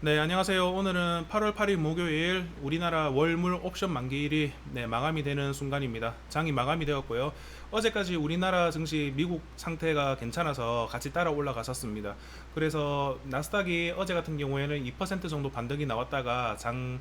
네, 안녕하세요. 오늘은 8월 8일 목요일 우리나라 월물 옵션 만기일이 마감이 되는 순간입니다. 장이 마감이 되었고요. 어제까지 우리나라 증시 미국 상태가 괜찮아서 같이 따라 올라갔었습니다. 그래서 나스닥이 어제 같은 경우에는 2% 정도 반등이 나왔다가 장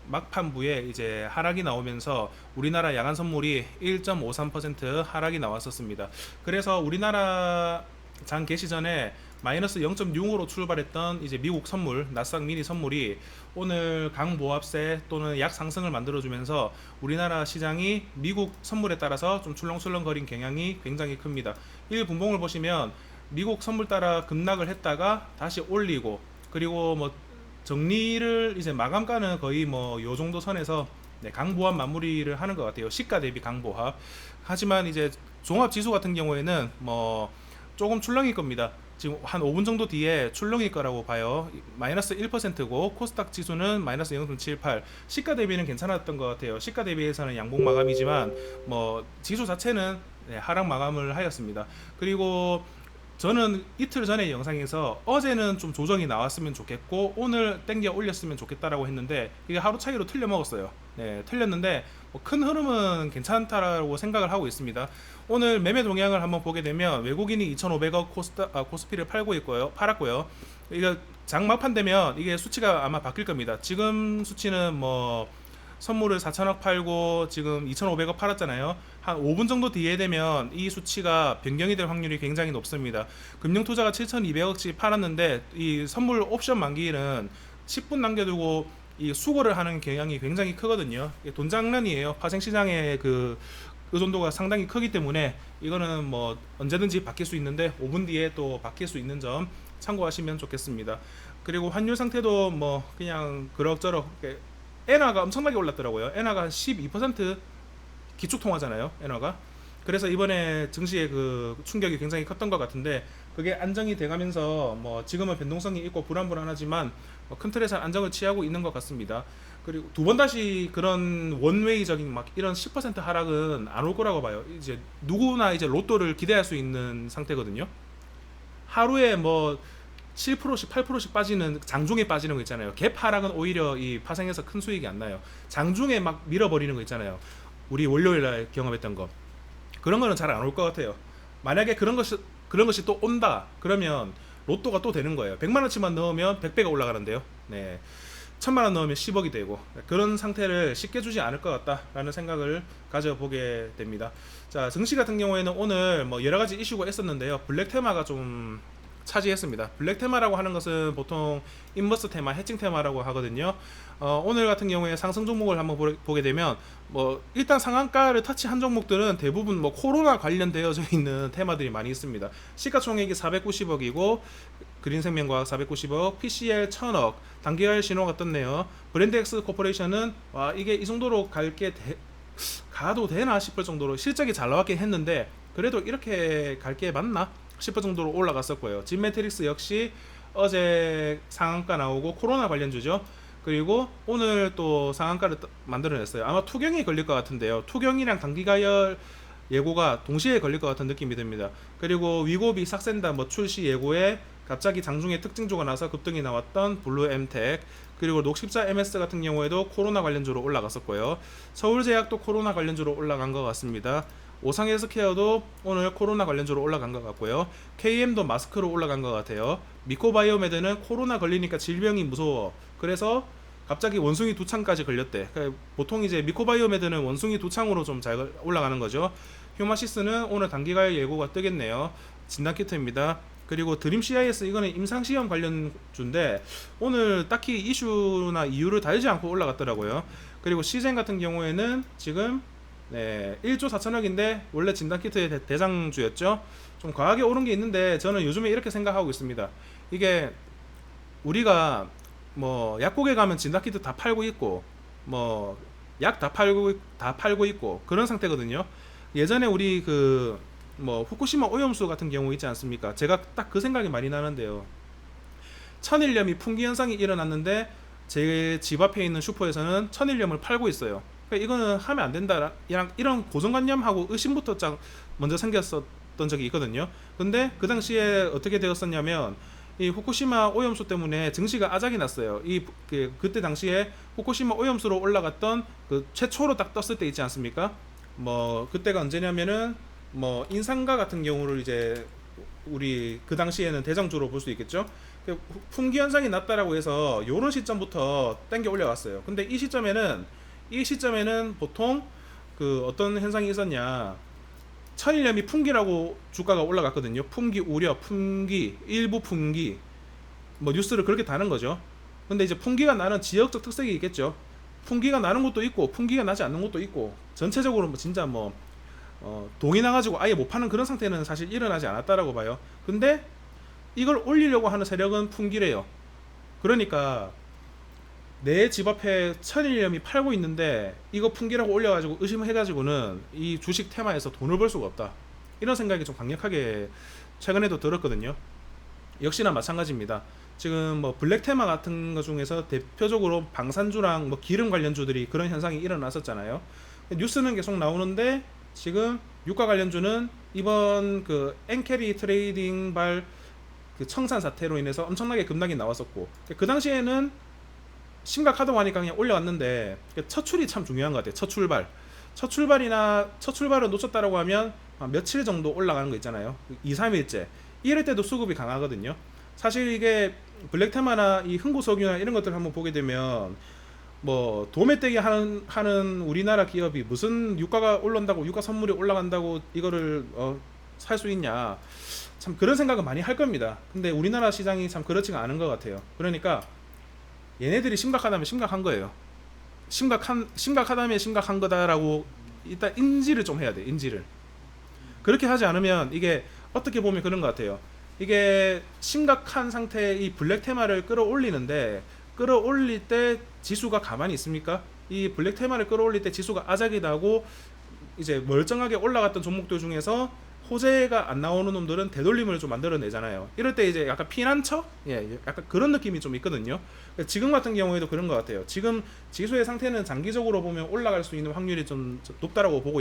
막판부에 이제 하락이 나오면서 우리나라 야간 선물이 1.53% 하락이 나왔었습니다. 그래서 우리나라 장 개시 전에 마이너스 0.65로 출발했던 이제 미국 선물 나스닥 미니 선물이 오늘 강보합세 또는 약상승을 만들어주면서 우리나라 시장이 미국 선물에 따라서 좀 출렁출렁거린 경향이 굉장히 큽니다. 1분봉을 보시면 미국 선물 따라 급락을 했다가 다시 올리고, 그리고 뭐 정리를 이제 마감가는 거의 뭐 요 정도 선에서 강보합 마무리를 하는 것 같아요. 시가 대비 강보합. 하지만 이제 종합 지수 같은 경우에는 뭐 조금 출렁일 겁니다. 지금 한 5분 정도 뒤에 출렁일 거라고 봐요. 마이너스 1%고 코스닥 지수는 마이너스 0.78. 시가 대비는 괜찮았던 것 같아요. 시가 대비해서는 양봉 마감이지만 뭐 지수 자체는 하락 마감을 하였습니다. 그리고 저는 이틀 전에 영상에서 어제는 좀 조정이 나왔으면 좋겠고 오늘 땡겨 올렸으면 좋겠다라고 했는데 이게 하루 차이로 틀려 먹었어요. 네, 틀렸는데 뭐큰 흐름은 괜찮다라고 생각을 하고 있습니다. 오늘 매매 동향을 한번 보게 되면 외국인이 2,500억 코스피를 팔았고요. 이거 장막판 되면 이게 수치가 아마 바뀔 겁니다. 지금 수치는 뭐 선물을 4천억 팔고 지금 2,500억 팔았잖아요. 한 5분 정도 뒤에 되면 이 수치가 변경이 될 확률이 굉장히 높습니다. 금융투자가 7,200억씩 팔았는데 이 선물 옵션 만기일은 10분 남겨두고 이 수거를 하는 경향이 굉장히 크거든요. 돈 장난이에요. 파생시장의 그 의존도가 상당히 크기 때문에 이거는 뭐 언제든지 바뀔 수 있는데 5분 뒤에 또 바뀔 수 있는 점 참고하시면 좋겠습니다. 그리고 환율 상태도 뭐 그냥 그럭저럭 엔화가 엄청나게 올랐더라고요. 엔화가 한 12% 기축통화잖아요. 엔화가. 그래서 이번에 증시의 그 충격이 굉장히 컸던 것 같은데 그게 안정이 돼가면서 뭐 지금은 변동성이 있고 불안불안하지만 뭐큰 틀에서 안정을 취하고 있는 것 같습니다. 그리고 두 번 다시 그런 원웨이적인 막 이런 10% 하락은 안 올 거라고 봐요. 이제 누구나 이제 로또를 기대할 수 있는 상태거든요. 하루에 뭐 7%씩 8%씩 빠지는 장중에 빠지는 거 있잖아요. 갭 하락은 오히려 이 파생해서 큰 수익이 안 나요. 장중에 막 밀어버리는 거 있잖아요. 우리 월요일 날 경험했던 거. 그런 거는 잘 안 올 것 같아요. 만약에 그런 것이 또 온다. 그러면 로또가 또 되는 거예요. 100만 원치만 넣으면 100배가 올라가는데요. 네. 1000만 원 넣으면 10억이 되고 그런 상태를 쉽게 주지 않을 것 같다라는 생각을 가져보게 됩니다. 자, 증시 같은 경우에는 오늘 뭐 여러 가지 이슈가 있었는데요. 블랙 테마가 좀 차지했습니다. 블랙 테마라고 하는 것은 보통 인버스 테마, 해칭 테마라고 하거든요. 오늘 같은 경우에 상승 종목을 한번 보게 되면 뭐 일단 상한가를 터치한 종목들은 대부분 뭐 코로나 관련되어져 있는 테마들이 많이 있습니다. 시가총액이 490억이고 그린생명과학 490억, PCL 1000억, 단기갈 신호가 떴네요. 브랜드엑스 코퍼레이션은 와 이게 이 정도로 가도 되나 싶을 정도로 실적이 잘 나왔긴 했는데 그래도 이렇게 갈 게 맞나 싶을 정도로 올라갔었고요. 진매트릭스 역시 어제 상한가 나오고 코로나 관련주죠. 그리고 오늘 또 상한가를 만들어냈어요. 아마 투경이 걸릴 것 같은데요. 투경이랑 단기가열 예고가 동시에 걸릴 것 같은 느낌이 듭니다. 그리고 위고비 삭센다 뭐 출시 예고에 갑자기 장중에 특징주가 나서 급등이 나왔던 블루 엠텍, 그리고 녹십자 MS 같은 경우에도 코로나 관련주로 올라갔었고요. 서울제약도 코로나 관련주로 올라간 것 같습니다. 오상헬스케어도 오늘 코로나 관련주로 올라간 것 같고요. KM도 마스크로 올라간 것 같아요. 미코바이오메드는 코로나 걸리니까 질병이 무서워. 그래서 갑자기 원숭이 두 창까지 걸렸대. 그러니까 보통 이제 미코바이오메드는 원숭이 두 창으로 좀 잘 올라가는 거죠. 휴마시스는 오늘 단기가열 예고가 뜨겠네요. 진단키트입니다. 그리고 드림 CIS 이거는 임상시험 관련주인데 오늘 딱히 이슈나 이유를 달지 않고 올라갔더라고요. 그리고 시젠 같은 경우에는 지금 1조 4천억인데 원래 진단키트의 대장주였죠. 좀 과하게 오른 게 있는데 저는 요즘에 이렇게 생각하고 있습니다. 이게 우리가 뭐 약국에 가면 진단키트 다 팔고 있고 뭐 약 다 팔고 있고 그런 상태거든요. 예전에 우리 그 뭐 후쿠시마 오염수 같은 경우 있지 않습니까? 제가 딱 그 생각이 많이 나는데요. 천일염이 풍기 현상이 일어났는데 제 집 앞에 있는 슈퍼에서는 천일염을 팔고 있어요. 그러니까 이거는 하면 안 된다. 이런 고정관념하고 의심부터 먼저 생겼었던 적이 있거든요. 근데 그 당시에 어떻게 되었었냐면 이 후쿠시마 오염수 때문에 증시가 아작이 났어요. 그때 당시에 후쿠시마 오염수로 올라갔던 그 최초로 딱 떴을 때 있지 않습니까? 뭐 그때가 언제냐면은 뭐 인상가 같은 경우를 이제 우리 그 당시에는 대장주로 볼 수 있겠죠. 품귀 현상이 났다라고 해서 요런 시점부터 땡겨 올려왔어요. 근데 이 시점에는 보통 그 어떤 현상이 있었냐, 천일염이 품귀라고 주가가 올라갔거든요. 품귀 우려, 품귀, 일부 품귀, 뭐 뉴스를 그렇게 다는 거죠. 근데 이제 품귀가 나는 지역적 특색이 있겠죠. 품귀가 나는 곳도 있고 품귀가 나지 않는 곳도 있고, 전체적으로 뭐 진짜 뭐 동이 나가지고 아예 못 파는 그런 상태는 사실 일어나지 않았다라고 봐요. 근데 이걸 올리려고 하는 세력은 품귀래요. 그러니까 내 집 앞에 천일염이 팔고 있는데 이거 품귀라고 올려가지고 의심해가지고는 이 주식 테마에서 돈을 벌 수가 없다, 이런 생각이 좀 강력하게 최근에도 들었거든요. 역시나 마찬가지입니다. 지금 뭐 블랙 테마 같은 것 중에서 대표적으로 방산주랑 뭐 기름 관련주들이 그런 현상이 일어났었잖아요. 뉴스는 계속 나오는데 지금 유가 관련주는 이번 그 엔캐리 트레이딩 발 그 청산 사태로 인해서 엄청나게 급락이 나왔었고, 그 당시에는 심각하다고 하니까 그냥 올려왔는데, 첫 출이 참 중요한 것 같아요. 첫 출발을 놓쳤다라고 하면 며칠 정도 올라가는 거 있잖아요. 2, 3일째 이럴 때도 수급이 강하거든요. 사실 이게 블랙테마나 이 흥구석유나 이런 것들 한번 보게 되면 뭐 도매떼기 하는 우리나라 기업이 무슨 유가가 올른다고, 유가 선물이 올라간다고 이거를 살 수 있냐, 참 그런 생각은 많이 할 겁니다. 근데 우리나라 시장이 참 그렇지가 않은 것 같아요. 그러니까 얘네들이 심각하다면 심각한 거예요. 심각하다면 심각한 거다라고 일단 인지를 좀 해야 돼. 인지를. 그렇게 하지 않으면 이게 어떻게 보면 그런 것 같아요. 이게 심각한 상태의 이 블랙 테마를 끌어올릴 때 지수가 가만히 있습니까? 이 블랙 테마를 끌어올릴 때 지수가 아작이 나고 이제 멀쩡하게 올라갔던 종목들 중에서 호재가 안 나오는 놈들은 되돌림을 좀 만들어내잖아요. 이럴 때 이제 약간 피난처? 예, 약간 그런 느낌이 좀 있거든요. 지금 같은 경우에도 그런 것 같아요. 지금 지수의 상태는 장기적으로 보면 올라갈 수 있는 확률이 좀 높다라고 보고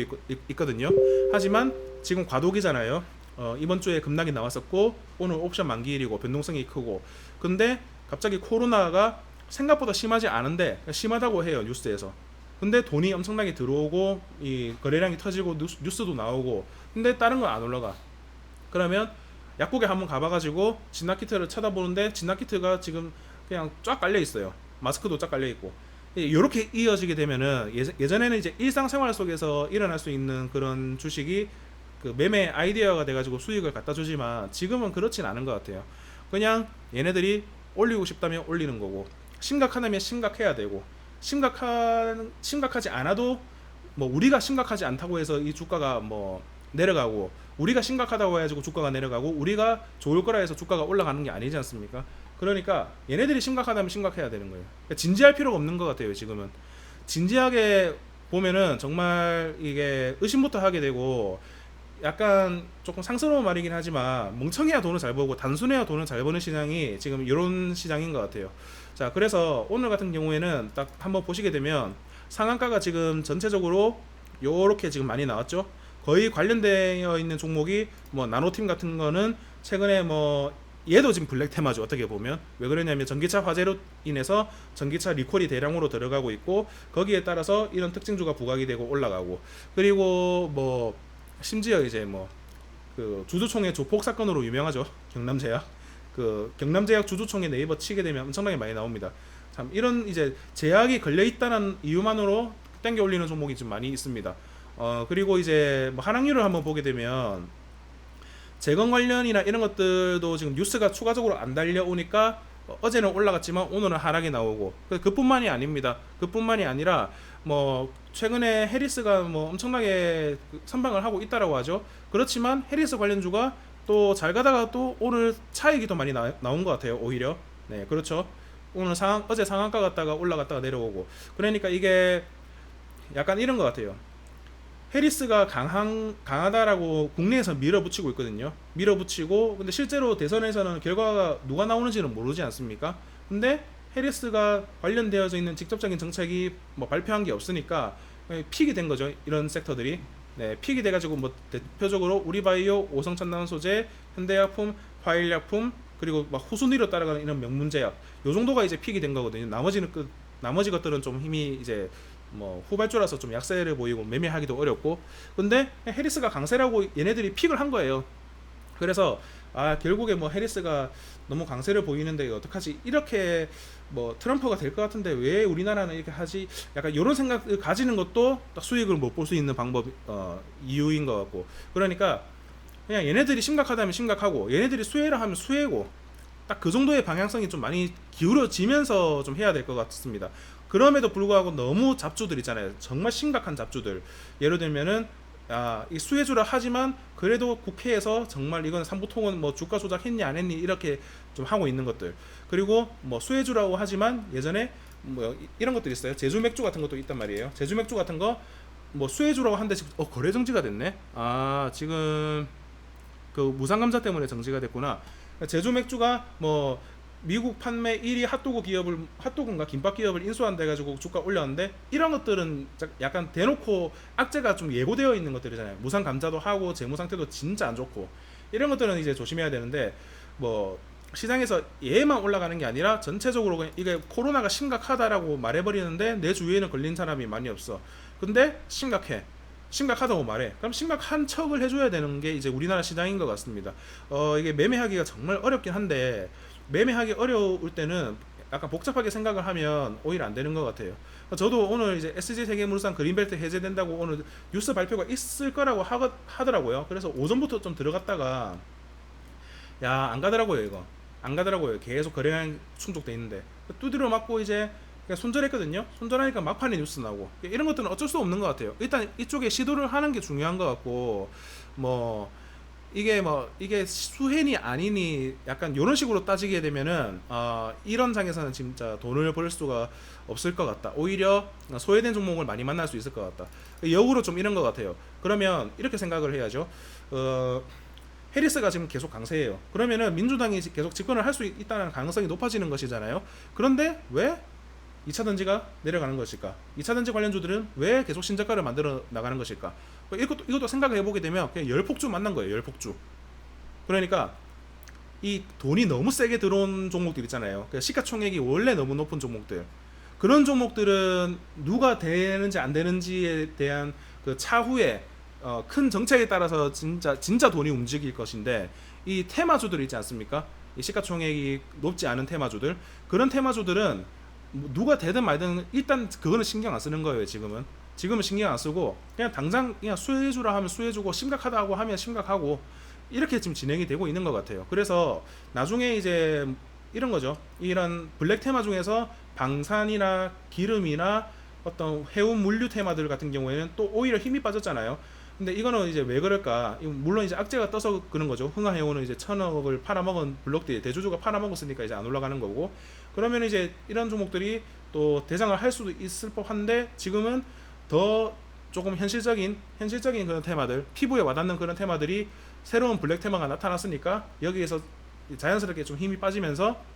있거든요. 하지만 지금 과도기잖아요. 이번 주에 급락이 나왔었고 오늘 옵션 만기일이고 변동성이 크고, 근데 갑자기 코로나가 생각보다 심하지 않은데 심하다고 해요, 뉴스에서. 근데 돈이 엄청나게 들어오고 이 거래량이 터지고 뉴스도 나오고, 근데 다른 건 안 올라가. 그러면 약국에 한번 가봐가지고 진나키트를 쳐다보는데 진나키트가 지금 그냥 쫙 깔려 있어요. 마스크도 쫙 깔려 있고. 이렇게 이어지게 되면은 예전에는 이제 일상생활 속에서 일어날 수 있는 그런 주식이 그 매매 아이디어가 돼가지고 수익을 갖다 주지만 지금은 그렇진 않은 것 같아요. 그냥 얘네들이 올리고 싶다면 올리는 거고, 심각하다면 심각해야 되고, 심각하지 않아도 뭐 우리가 심각하지 않다고 해서 이 주가가 뭐 내려가고, 우리가 심각하다고 해가지고 주가가 내려가고, 우리가 좋을 거라 해서 주가가 올라가는 게 아니지 않습니까? 그러니까 얘네들이 심각하다면 심각해야 되는 거예요. 그러니까 진지할 필요가 없는 것 같아요. 지금은 진지하게 보면은 정말 이게 의심부터 하게 되고, 약간 조금 상스러운 말이긴 하지만 멍청해야 돈을 잘 벌고 단순해야 돈을 잘 버는 시장이 지금 이런 시장인 것 같아요. 자, 그래서 오늘 같은 경우에는 딱 한번 보시게 되면 상한가가 지금 전체적으로 요렇게 지금 많이 나왔죠. 거의 관련되어 있는 종목이 뭐 나노팀 같은 거는 최근에 뭐 얘도 지금 블랙 테마죠. 어떻게 보면 왜 그러냐면 전기차 화재로 인해서 전기차 리콜이 대량으로 들어가고 있고, 거기에 따라서 이런 특징주가 부각이 되고 올라가고, 그리고 뭐 심지어 이제 뭐 그 주주총회 조폭 사건으로 유명하죠. 경남제약. 그 경남제약 주주총회 네이버 치게 되면 엄청나게 많이 나옵니다. 참 이런 이제 제약이 걸려 있다는 이유만으로 땡겨 올리는 종목이 좀 많이 있습니다. 그리고 이제 뭐 한학유를 한번 보게 되면 재건 관련이나 이런 것들도 지금 뉴스가 추가적으로 안 달려오니까 어제는 올라갔지만 오늘은 하락이 나오고, 그뿐만이 아닙니다. 그뿐만이 아니라 뭐 최근에 해리스가 뭐 엄청나게 선방을 하고 있다라고 하죠. 그렇지만 해리스 관련주가 또 잘 가다가 또 오늘 차익이 더 많이 나온 것 같아요. 오히려. 네, 그렇죠. 오늘 어제 상한가 갔다가 올라갔다가 내려오고, 그러니까 이게 약간 이런 것 같아요. 해리스가 강하다라고 국내에서 밀어붙이고 있거든요. 밀어붙이고, 근데 실제로 대선에서는 결과가 누가 나오는지는 모르지 않습니까? 근데 해리스가 관련되어져 있는 직접적인 정책이 뭐 발표한 게 없으니까 픽이 된 거죠. 이런 섹터들이. 네, 픽이 돼가지고 뭐 대표적으로 우리바이오, 오성첨단 소재, 현대약품, 화일약품, 그리고 막 후순위로 따라가는 이런 명문제약 요 정도가 이제 픽이 된 거거든요. 나머지 것들은 좀 힘이 이제 뭐 후발주라서 좀 약세를 보이고 매매하기도 어렵고, 근데 해리스가 강세라고 얘네들이 픽을 한 거예요. 그래서 결국에 뭐 해리스가 너무 강세를 보이는데 어떡하지, 이렇게 뭐 트럼프가 될 것 같은데 왜 우리나라는 이렇게 하지, 약간 이런 생각을 가지는 것도 딱 수익을 못 볼 수 있는 방법 이유인 것 같고, 그러니까 그냥 얘네들이 심각하다면 심각하고 얘네들이 수혜를 하면 수혜고, 딱 그 정도의 방향성이 좀 많이 기울어지면서 좀 해야 될 것 같습니다. 그럼에도 불구하고 너무 잡주들 있잖아요. 정말 심각한 잡주들. 예를 들면은 이 수혜주라 하지만 그래도 국회에서 정말 이건 삼부통은 뭐 주가 조작했니 안 했니 이렇게 좀 하고 있는 것들. 그리고 뭐 수혜주라고 하지만 예전에 뭐 이런 것들이 있어요. 제주 맥주 같은 것도 있단 말이에요. 제주 맥주 같은 거 뭐 수혜주라고 하는데 지금 거래 정지가 됐네. 지금 그 무상 감사 때문에 정지가 됐구나. 제주 맥주가 뭐 미국 판매 1위 핫도그인가 김밥 기업을 인수한다 해가지고 주가 올렸는데, 이런 것들은 약간 대놓고 악재가 좀 예고되어 있는 것들이잖아요. 무상 감자도 하고 재무 상태도 진짜 안 좋고, 이런 것들은 이제 조심해야 되는데, 뭐 시장에서 얘만 올라가는 게 아니라 전체적으로 그냥 이게 코로나가 심각하다라고 말해버리는데 내 주위에는 걸린 사람이 많이 없어. 근데 심각하다고 말해. 그럼 심각한 척을 해줘야 되는 게 이제 우리나라 시장인 것 같습니다. 이게 매매하기가 정말 어렵긴 한데, 매매하기 어려울 때는 약간 복잡하게 생각을 하면 오히려 안 되는 것 같아요. 저도 오늘 이제 SG세계물산 그린벨트 해제된다고 오늘 뉴스 발표가 있을 거라고 하더라고요. 그래서 오전부터 좀 들어갔다가 안 가더라고요. 이거 안 가더라고요. 계속 거래량 충족돼 있는데 두드려 맞고 이제 그냥 손절했거든요. 손절하니까 막판에 뉴스 나오고, 이런 것들은 어쩔 수 없는 것 같아요. 일단 이쪽에 시도를 하는 게 중요한 것 같고, 뭐 이게 수혜니 아니니 약간 이런 식으로 따지게 되면은 이런 장에서는 진짜 돈을 벌 수가 없을 것 같다. 오히려 소외된 종목을 많이 만날 수 있을 것 같다. 역으로 좀 이런 것 같아요. 그러면 이렇게 생각을 해야죠. 해리스가 지금 계속 강세예요. 그러면은 민주당이 계속 집권을 할 수 있다는 가능성이 높아지는 것이잖아요. 그런데 왜 2차 던지가 내려가는 것일까? 2차 던지 관련주들은 왜 계속 신저가를 만들어 나가는 것일까? 이것도 생각을 해보게 되면 그냥 열폭주 만난 거예요. 열폭주. 그러니까 이 돈이 너무 세게 들어온 종목들 있잖아요. 그러니까 시가총액이 원래 너무 높은 종목들. 그런 종목들은 누가 되는지 안 되는지에 대한 그 차후에 큰 정책에 따라서 진짜 돈이 움직일 것인데, 이 테마주들 있지 않습니까? 이 시가총액이 높지 않은 테마주들, 그런 테마주들은 누가 되든 말든 일단 그거는 신경 안 쓰는 거예요. 지금은 신경 안 쓰고 그냥 당장 그냥 수혜주라 하면 수혜주고 심각하다고 하면 심각하고, 이렇게 지금 진행이 되고 있는 것 같아요. 그래서 나중에 이제 이런 거죠. 이런 블랙 테마 중에서 방산이나 기름이나 어떤 해운 물류 테마들 같은 경우에는 또 오히려 힘이 빠졌잖아요. 근데 이거는 이제 왜 그럴까? 물론 이제 악재가 떠서 그런 거죠. 흥하해운은 이제 1,000억을 팔아먹은 블록들이 대주주가 팔아먹었으니까 이제 안 올라가는 거고, 그러면 이제 이런 종목들이 또 대장을 할 수도 있을 법한데, 지금은 더 조금 현실적인 그런 테마들, 피부에 와닿는 그런 테마들이 새로운 블랙 테마가 나타났으니까 여기에서 자연스럽게 좀 힘이 빠지면서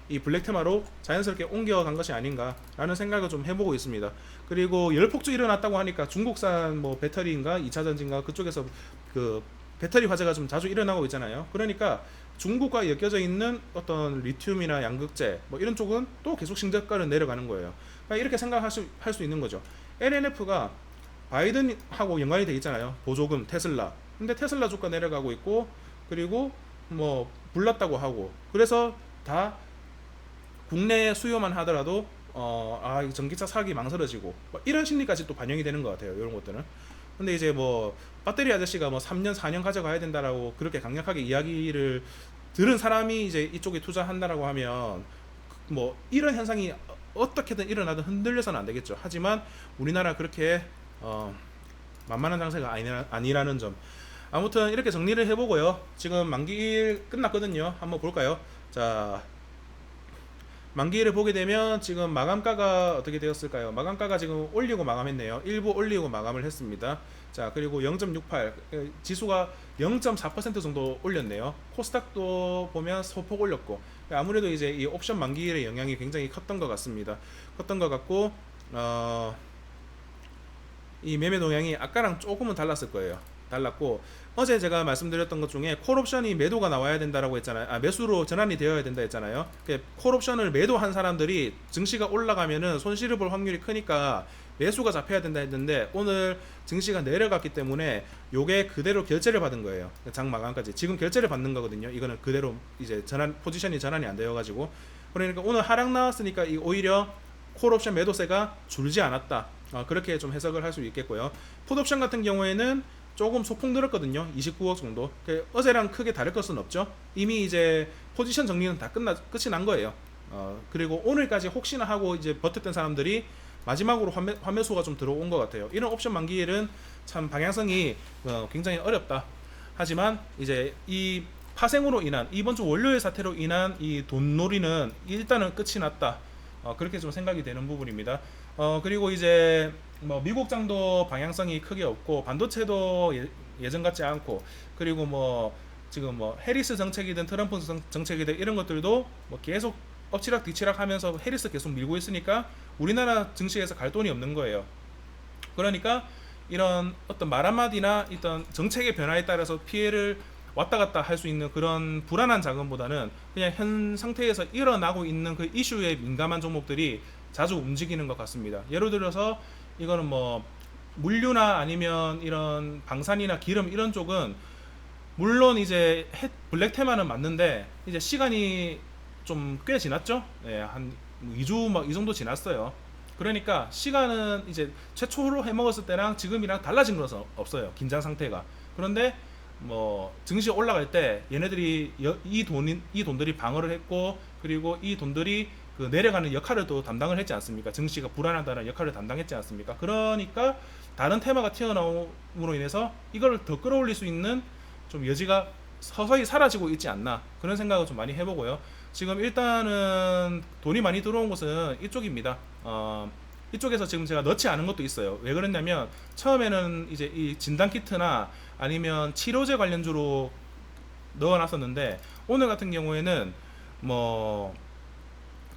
이 블랙 테마로 자연스럽게 옮겨간 것이 아닌가라는 생각을 좀 해보고 있습니다. 그리고 열폭주 일어났다고 하니까 중국산 뭐 배터리인가 2차 전지인가 그쪽에서 그 배터리 화재가 좀 자주 일어나고 있잖아요. 그러니까 중국과 엮여져 있는 어떤 리튬이나 양극재 뭐 이런 쪽은 또 계속 신저가를 내려가는 거예요. 그러니까 이렇게 생각할 수 있는 거죠. LNF가 바이든하고 연관이 돼 있잖아요. 보조금 테슬라. 근데 테슬라 주가 내려가고 있고, 그리고 뭐 불났다고 하고, 그래서 다 국내 수요만 하더라도 전기차 사기 망설여지고 뭐 이런 심리까지 또 반영이 되는 것 같아요. 이런 것들은. 근데 이제 뭐 배터리 아저씨가 뭐 3년 4년 가져가야 된다라고 그렇게 강력하게 이야기를 들은 사람이 이제 이쪽에 투자한다라고 하면 뭐 이런 현상이 어떻게든 일어나든 흔들려서는 안 되겠죠. 하지만 우리나라 그렇게 만만한 장세가 아니라는 점. 아무튼 이렇게 정리를 해보고요. 지금 만기일 끝났거든요. 한번 볼까요? 자, 만기일을 보게 되면 지금 마감가가 어떻게 되었을까요? 마감가가 지금 올리고 마감했네요. 일부 올리고 마감을 했습니다. 자, 그리고 0.68 지수가 0.4% 정도 올렸네요. 코스닥도 보면 소폭 올렸고, 아무래도 이제 이 옵션 만기일의 영향이 굉장히 컸던 것 같습니다. 컸던 것 같고, 이 매매 동향이 아까랑 조금은 달랐을 거예요. 달랐고, 어제 제가 말씀드렸던 것 중에 콜옵션이 매도가 나와야 된다라고 했잖아요. 매수로 전환이 되어야 된다 했잖아요. 콜옵션을 매도한 사람들이 증시가 올라가면은 손실을 볼 확률이 크니까 매수가 잡혀야 된다 했는데, 오늘 증시가 내려갔기 때문에 요게 그대로 결제를 받은 거예요. 장 마감까지 지금 결제를 받는 거거든요. 이거는 그대로 이제 포지션이 전환이 안 되어 가지고, 그러니까 오늘 하락 나왔으니까 오히려 콜옵션 매도세가 줄지 않았다, 그렇게 좀 해석을 할 수 있겠고요. 풋옵션 같은 경우에는 조금 소폭 늘었거든요. 29억 정도. 어제랑 크게 다를 것은 없죠. 이미 이제 포지션 정리는 다 끝이 난 거예요. 그리고 오늘까지 혹시나 하고 이제 버텼던 사람들이 마지막으로 환매수가 좀 들어온 것 같아요. 이런 옵션 만기일은 참 방향성이 굉장히 어렵다. 하지만 이제 이 파생으로 인한, 이번 주 월요일 사태로 인한 이 돈놀이는 일단은 끝이 났다, 그렇게 좀 생각이 되는 부분입니다. 그리고 이제 뭐 미국장도 방향성이 크게 없고, 반도체도 예전 같지 않고, 그리고 뭐 지금 뭐 해리스 정책이든 트럼프 정책이든 이런 것들도 뭐 계속 엎치락 뒤치락 하면서 해리스 계속 밀고 있으니까 우리나라 증시에서 갈 돈이 없는 거예요. 그러니까 이런 어떤 말 한마디나 어떤 정책의 변화에 따라서 피해를 왔다 갔다 할 수 있는 그런 불안한 자금보다는 그냥 현 상태에서 일어나고 있는 그 이슈에 민감한 종목들이 자주 움직이는 것 같습니다. 예를 들어서 이거는 뭐 물류나 아니면 이런 방산이나 기름 이런 쪽은 물론 이제 블랙 테마는 맞는데 이제 시간이 좀 꽤 지났죠. 네, 한 2주 막 이 정도 지났어요. 그러니까 시간은 이제 최초로 해먹었을 때랑 지금이랑 달라진 것은 없어요. 긴장 상태가. 그런데 뭐 증시 올라갈 때 얘네들이 이 돈들이 방어를 했고, 그리고 이 돈들이 그 내려가는 역할을 또 담당을 했지 않습니까? 증시가 불안하다는 역할을 담당했지 않습니까? 그러니까 다른 테마가 튀어나옴으로 인해서 이걸 더 끌어올릴 수 있는 좀 여지가 서서히 사라지고 있지 않나, 그런 생각을 좀 많이 해보고요. 지금 일단은 돈이 많이 들어온 곳은 이쪽입니다. 이쪽에서 지금 제가 넣지 않은 것도 있어요. 왜 그랬냐면 처음에는 이제 이 진단키트나 아니면 치료제 관련주로 넣어놨었는데, 오늘 같은 경우에는 뭐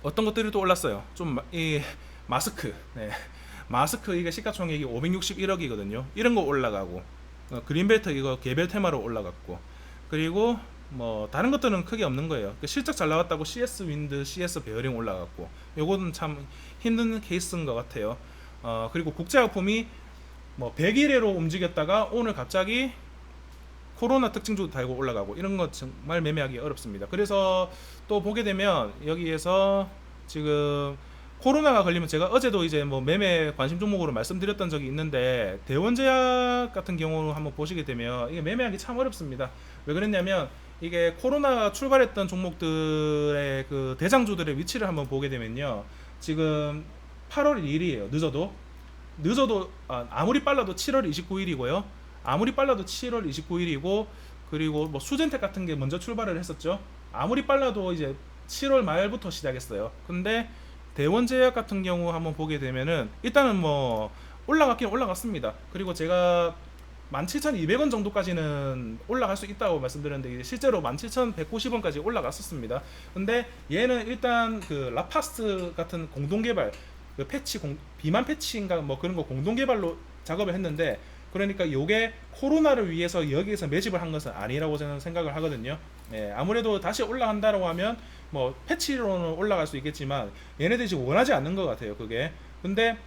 어떤 것들이 또 올랐어요. 좀 이 마스크, 네. 마스크 이게 시가총액이 561억이거든요. 이런 거 올라가고, 그린벨트 이거 개별 테마로 올라갔고, 그리고 뭐 다른 것들은 크게 없는 거예요. 실적 잘 나왔다고 CS 윈드, CS 베어링 올라갔고, 요거는 참 힘든 케이스인 것 같아요. 그리고 국제화품이 뭐 100일에로 움직였다가 오늘 갑자기 코로나 특징주 달고 올라가고, 이런 거 정말 매매하기 어렵습니다. 그래서 또 보게 되면 여기에서 지금 코로나가 걸리면, 제가 어제도 이제 뭐 매매 관심 종목으로 말씀드렸던 적이 있는데, 대원제약 같은 경우 한번 보시게 되면 이게 매매하기 참 어렵습니다. 왜 그랬냐면 이게 코로나가 출발했던 종목들의 그 대장주들의 위치를 한번 보게 되면요, 지금 8월 1일이에요. 늦어도 아무리 빨라도 7월 29일이고요. 아무리 빨라도 7월 29일이고, 그리고 뭐 수젠텍 같은 게 먼저 출발을 했었죠. 아무리 빨라도 이제 7월 말부터 시작했어요. 근데 대원제약 같은 경우 한번 보게 되면은 일단은 뭐 올라갔긴 올라갔습니다. 그리고 제가 17,200원 정도까지는 올라갈 수 있다고 말씀드렸는데 실제로 17,190원까지 올라갔었습니다. 근데 얘는 일단 그 라파스트 같은 공동개발, 그 비만 패치인가 뭐 그런 거 공동개발로 작업을 했는데, 그러니까 요게 코로나를 위해서 여기에서 매집을 한 것은 아니라고 저는 생각을 하거든요. 예, 아무래도 다시 올라간다고 하면 뭐 패치로는 올라갈 수 있겠지만 얘네들이 지금 원하지 않는 것 같아요, 그게. 근데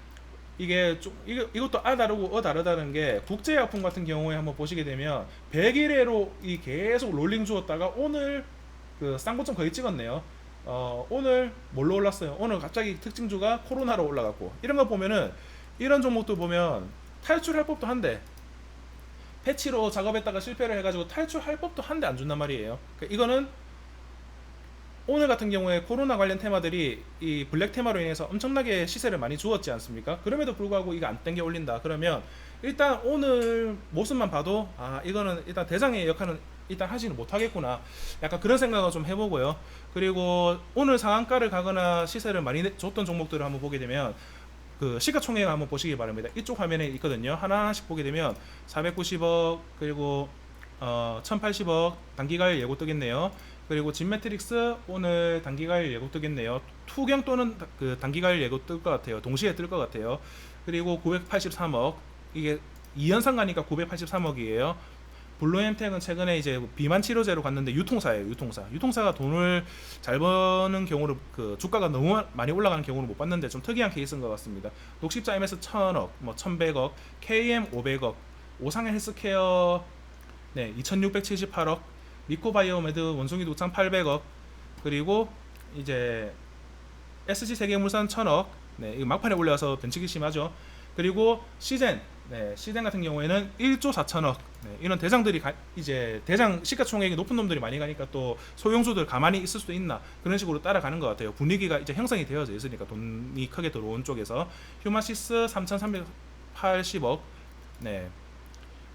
이게 좀 이것도 다르고 다르다는 게, 국제약품 같은 경우에 한번 보시게 되면 100일에로 이 계속 롤링 주었다가 오늘 그 쌍고점 거의 찍었네요. 오늘 뭘로 올랐어요? 오늘 갑자기 특징주가 코로나로 올라갔고, 이런 거 보면은 이런 종목도 보면 탈출할 법도 한데, 패치로 작업했다가 실패를 해가지고 탈출할 법도 한데 안 준단 말이에요. 그러니까 이거는 오늘 같은 경우에 코로나 관련 테마들이 이 블랙 테마로 인해서 엄청나게 시세를 많이 주었지 않습니까? 그럼에도 불구하고 이거 안 땡겨 올린다 그러면 일단 오늘 모습만 봐도 이거는 일단 대장의 역할은 일단 하지는 못하겠구나, 약간 그런 생각을 좀 해보고요. 그리고 오늘 상한가를 가거나 시세를 많이 줬던 종목들을 한번 보게 되면 그 시가총액 한번 보시기 바랍니다. 이쪽 화면에 있거든요. 하나하나씩 보게 되면 490억, 그리고 1080억 단기가일 예고 뜨겠네요. 그리고 진매트릭스 오늘 단기가일 예고 뜨겠네요. 투경 또는 그 단기가일 예고 뜰 것 같아요. 동시에 뜰 것 같아요. 그리고 983억, 이게 2연산 가니까 983억이에요. 블루엠텍은 최근에 이제 비만 치료제로 갔는데 유통사예요. 유통사가 돈을 잘 버는 경우를 그 주가가 너무 많이 올라가는 경우를 못 봤는데 좀 특이한 케이스인 것 같습니다. 녹십자 MS 1000억, 뭐 1100억, KM 500억, 오상해 헬스케어 네 2678억, 미코바이오메드 원숭이 독창 800억, 그리고 이제 SG 세계물산 1000억. 네, 이거 막판에 올려서 변칙이 심하죠. 그리고 시젠, 네, 시젠 같은 경우에는 1조 4천억. 네, 이런 대장들이 이제 대장 시가총액이 높은 놈들이 많이 가니까 또 소형주들 가만히 있을 수도 있나 그런 식으로 따라가는 것 같아요. 분위기가 이제 형성이 되어져 있으니까 돈이 크게 들어온 쪽에서 휴마시스 3,380억. 네.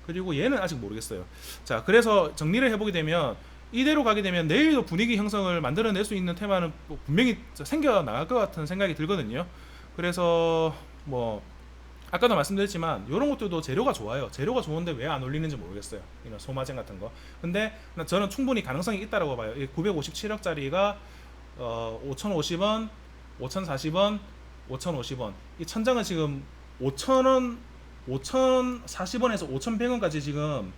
그리고 얘는 아직 모르겠어요. 자, 그래서 정리를 해보게 되면 이대로 가게 되면 내일도 분위기 형성을 만들어낼 수 있는 테마는 분명히 생겨나갈 것 같은 생각이 들거든요. 그래서 뭐 아까도 말씀드렸지만 이런 것들도 재료가 좋아요. 재료가 좋은데 왜 안 올리는지 모르겠어요. 이런 소마젠 같은 거. 근데 저는 충분히 가능성이 있다라고 봐요. 957억짜리가 5,050원, 5,040원, 5,050원. 이 천장은 지금 5,000원, 5,040원에서 5,100원까지 지금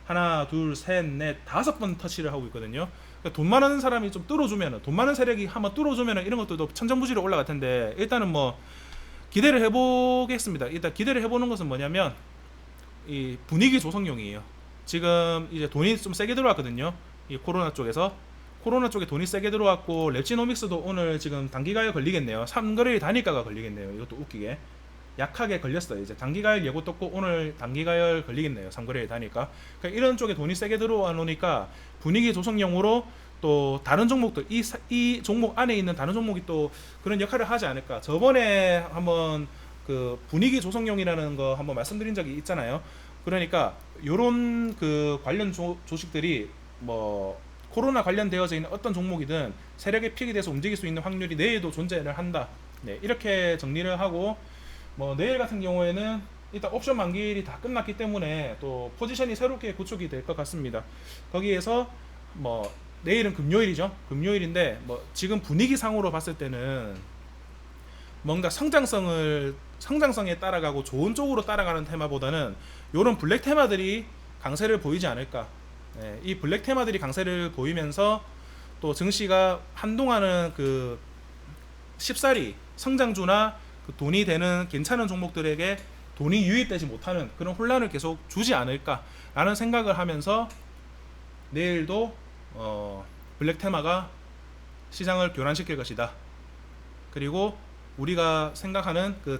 하나, 둘, 셋, 넷, 5번 터치를 하고 있거든요. 그러니까 돈 많은 사람이 좀 뚫어주면은, 돈 많은 세력이 한번 뚫어주면은 이런 것들도 천정부지로 올라갈 텐데, 일단은 뭐 기대를 해보겠습니다. 일단 기대를 해보는 것은 뭐냐면 이 분위기 조성용이에요. 지금 이제 돈이 좀 세게 들어왔거든요. 이 코로나 쪽에서. 코로나 쪽에 돈이 세게 들어왔고, 랩지노믹스도 오늘 지금 단기가에 걸리겠네요. 3거래일 단일가가 걸리겠네요. 이것도 웃기게. 약하게 걸렸어요. 이제 단기가열 예고 떴고 오늘 단기가열 걸리겠네요. 3거래일 다니까. 그러니까 이런 쪽에 돈이 세게 들어와 놓으니까 분위기 조성용으로 또 다른 종목들 이 종목 안에 있는 다른 종목이 또 그런 역할을 하지 않을까. 저번에 한번 그 분위기 조성용이라는 거 한번 말씀드린 적이 있잖아요. 그러니까 요런 그 관련 조식들이 뭐 코로나 관련되어져 있는 어떤 종목이든 세력에 픽이 돼서 움직일 수 있는 확률이 내일도 존재를 한다. 네, 이렇게 정리를 하고 뭐 내일 같은 경우에는 일단 옵션 만기일이 다 끝났기 때문에 또 포지션이 새롭게 구축이 될 것 같습니다. 거기에서 뭐 내일은 금요일이죠. 금요일인데 뭐 지금 분위기상으로 봤을 때는 뭔가 성장성에 따라가고 좋은 쪽으로 따라가는 테마보다는 이런 블랙 테마들이 강세를 보이지 않을까. 네, 이 블랙 테마들이 강세를 보이면서 또 증시가 한동안은 그 쉽사리 성장주나 그 돈이 되는 괜찮은 종목들에게 돈이 유입되지 못하는 그런 혼란을 계속 주지 않을까라는 생각을 하면서 내일도 블랙 테마가 시장을 교란시킬 것이다. 그리고 우리가 생각하는 그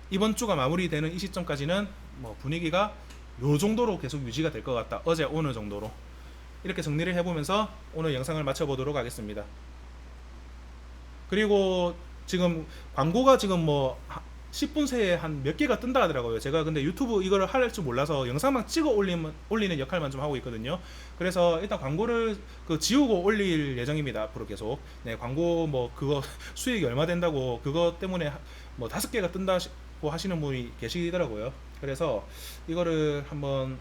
이번 주가 마무리되는 이 시점까지는 뭐 분위기가 요 정도로 계속 유지가 될 것 같다. 어제 오늘 정도로. 이렇게 정리를 해보면서 오늘 영상을 마쳐보도록 하겠습니다. 그리고 지금 광고가 지금 뭐 10분 새에 한 몇 개가 뜬다 하더라고요. 제가 근데 유튜브 이거를 할 줄 몰라서 영상만 찍어 올리는 역할만 좀 하고 있거든요. 그래서 일단 광고를 지우고 올릴 예정입니다. 앞으로 계속. 네, 광고 뭐 그거 수익이 얼마 된다고 그거 때문에 뭐 5개가 뜬다고 하시는 분이 계시더라고요. 그래서 이거를 한번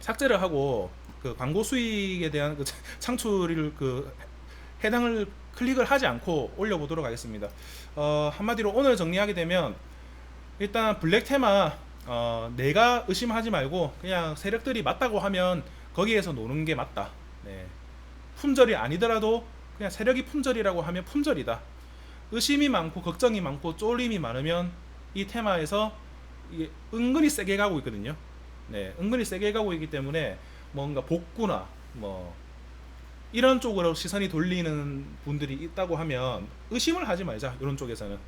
삭제를 하고 그 광고 수익에 대한 그 창출을 해당을 클릭을 하지 않고 올려보도록 하겠습니다. 한마디로 오늘 정리하게 되면 일단 블랙 테마 내가 의심하지 말고 그냥 세력들이 맞다고 하면 거기에서 노는 게 맞다. 네. 품절이 아니더라도 그냥 세력이 품절이라고 하면 품절이다. 의심이 많고 걱정이 많고 쫄림이 많으면 이 테마에서 이게 은근히 세게 가고 있거든요. 네, 은근히 세게 가고 있기 때문에 뭔가 복구나 뭐 이런 쪽으로 시선이 돌리는 분들이 있다고 하면 의심을 하지 말자. 이런 쪽에서는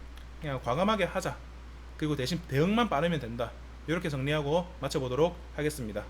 그냥 과감하게 하자. 그리고 대신 대응만 빠르면 된다. 이렇게 정리하고 마쳐보도록 하겠습니다.